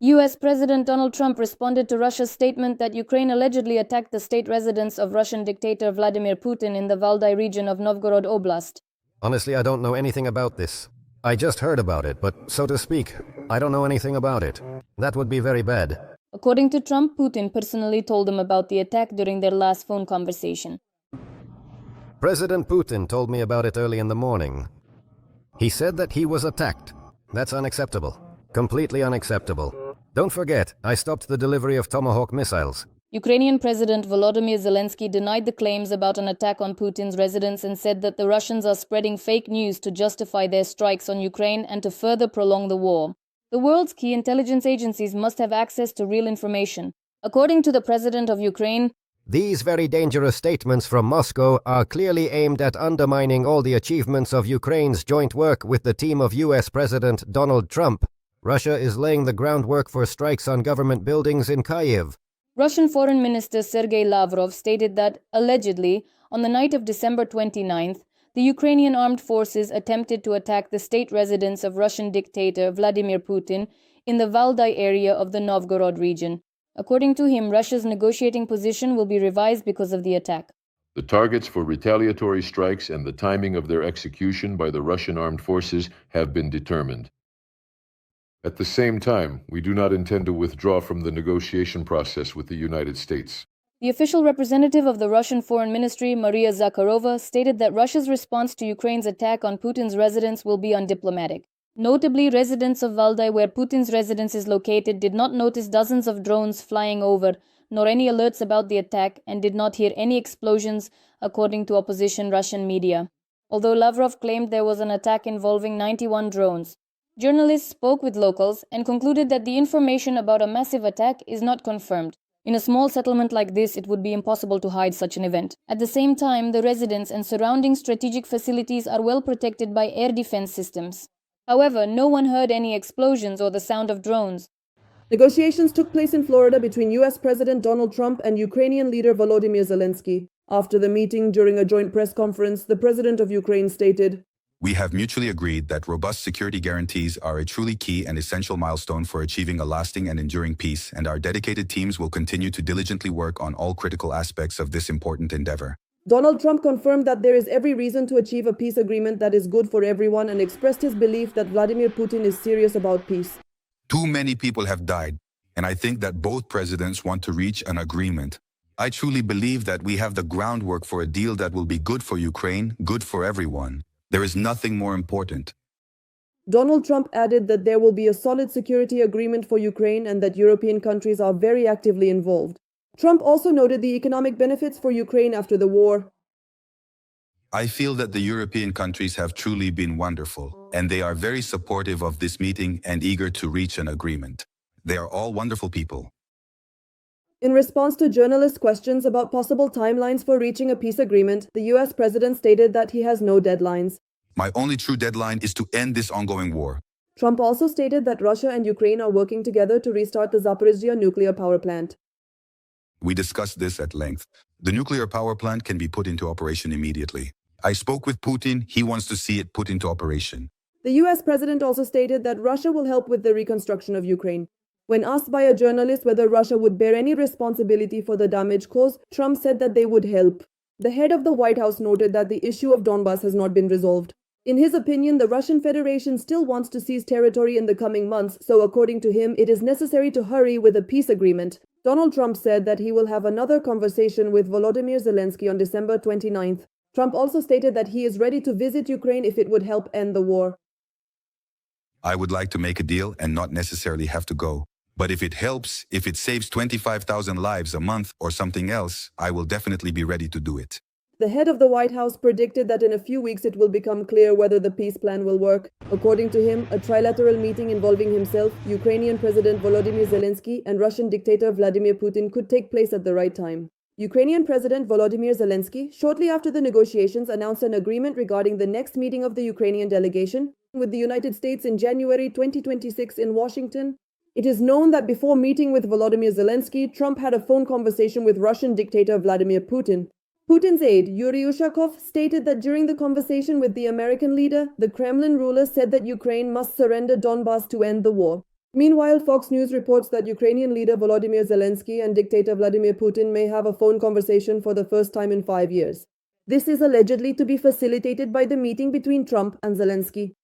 US President Donald Trump responded to Russia's statement that Ukraine allegedly attacked the state residence of Russian dictator Vladimir Putin in the Valday region of Novgorod Oblast. Honestly, I don't know anything about this. I just heard about it, but so to speak, I don't know anything about it. That would be very bad. According to Trump, Putin personally told him about the attack during their last phone conversation. President Putin told me about it early in the morning. He said that he was attacked. That's unacceptable. Completely unacceptable. Don't forget, I stopped the delivery of Tomahawk missiles. Ukrainian President Volodymyr Zelensky denied the claims about an attack on Putin's residence and said that the Russians are spreading fake news to justify their strikes on Ukraine and to further prolong the war. The world's key intelligence agencies must have access to real information. According to the President of Ukraine, these very dangerous statements from Moscow are clearly aimed at undermining all the achievements of Ukraine's joint work with the team of US President Donald Trump. Russia is laying the groundwork for strikes on government buildings in Kyiv. Russian Foreign Minister Sergei Lavrov stated that, allegedly, on the night of December 29th, the Ukrainian armed forces attempted to attack the state residence of Russian dictator Vladimir Putin in the Valday area of the Novgorod region. According to him, Russia's negotiating position will be revised because of the attack. The targets for retaliatory strikes and the timing of their execution by the Russian armed forces have been determined. At the same time, we do not intend to withdraw from the negotiation process with the United States. The official representative of the Russian Foreign Ministry, Maria Zakharova, stated that Russia's response to Ukraine's attack on Putin's residence will be undiplomatic. Notably, residents of Valday, where Putin's residence is located, did not notice dozens of drones flying over, nor any alerts about the attack, and did not hear any explosions, according to opposition Russian media. Although Lavrov claimed there was an attack involving 91 drones. Journalists spoke with locals and concluded that the information about a massive attack is not confirmed. In a small settlement like this, it would be impossible to hide such an event. At the same time, the residents and surrounding strategic facilities are well protected by air defense systems. However, no one heard any explosions or the sound of drones. Negotiations took place in Florida between US President Donald Trump and Ukrainian leader Volodymyr Zelensky. After the meeting, during a joint press conference, the president of Ukraine stated, "We have mutually agreed that robust security guarantees are a truly key and essential milestone for achieving a lasting and enduring peace, and our dedicated teams will continue to diligently work on all critical aspects of this important endeavor." Donald Trump confirmed that there is every reason to achieve a peace agreement that is good for everyone and expressed his belief that Vladimir Putin is serious about peace. Too many people have died, and I think that both presidents want to reach an agreement. I truly believe that we have the groundwork for a deal that will be good for Ukraine, good for everyone. There is nothing more important. Donald Trump added that there will be a solid security agreement for Ukraine and that European countries are very actively involved. Trump also noted the economic benefits for Ukraine after the war. I feel that the European countries have truly been wonderful, and they are very supportive of this meeting and eager to reach an agreement. They are all wonderful people. In response to journalist questions about possible timelines for reaching a peace agreement, the US president stated that he has no deadlines. My only true deadline is to end this ongoing war. Trump also stated that Russia and Ukraine are working together to restart the Zaporizhzhia nuclear power plant. We discussed this at length. The nuclear power plant can be put into operation immediately. I spoke with Putin. He wants to see it put into operation. The US president also stated that Russia will help with the reconstruction of Ukraine. When asked by a journalist whether Russia would bear any responsibility for the damage caused, Trump said that they would help. The head of the White House noted that the issue of Donbas has not been resolved. In his opinion, the Russian Federation still wants to seize territory in the coming months, so according to him, it is necessary to hurry with a peace agreement. Donald Trump said that he will have another conversation with Volodymyr Zelensky on December 29th. Trump also stated that he is ready to visit Ukraine if it would help end the war. I would like to make a deal and not necessarily have to go. But if it helps, if it saves 25,000 lives a month or something else, I will definitely be ready to do it. The head of the White House predicted that in a few weeks it will become clear whether the peace plan will work. According to him, a trilateral meeting involving himself, Ukrainian President Volodymyr Zelensky, and Russian dictator Vladimir Putin could take place at the right time. Ukrainian President Volodymyr Zelensky, shortly after the negotiations, announced an agreement regarding the next meeting of the Ukrainian delegation with the United States in January 2026 in Washington. It is known that before meeting with Volodymyr Zelensky, Trump had a phone conversation with Russian dictator Vladimir Putin. Putin's aide, Yuri Ushakov, stated that during the conversation with the American leader, the Kremlin ruler said that Ukraine must surrender Donbas to end the war. Meanwhile, Fox News reports that Ukrainian leader Volodymyr Zelensky and dictator Vladimir Putin may have a phone conversation for the first time in 5 years. This is allegedly to be facilitated by the meeting between Trump and Zelensky.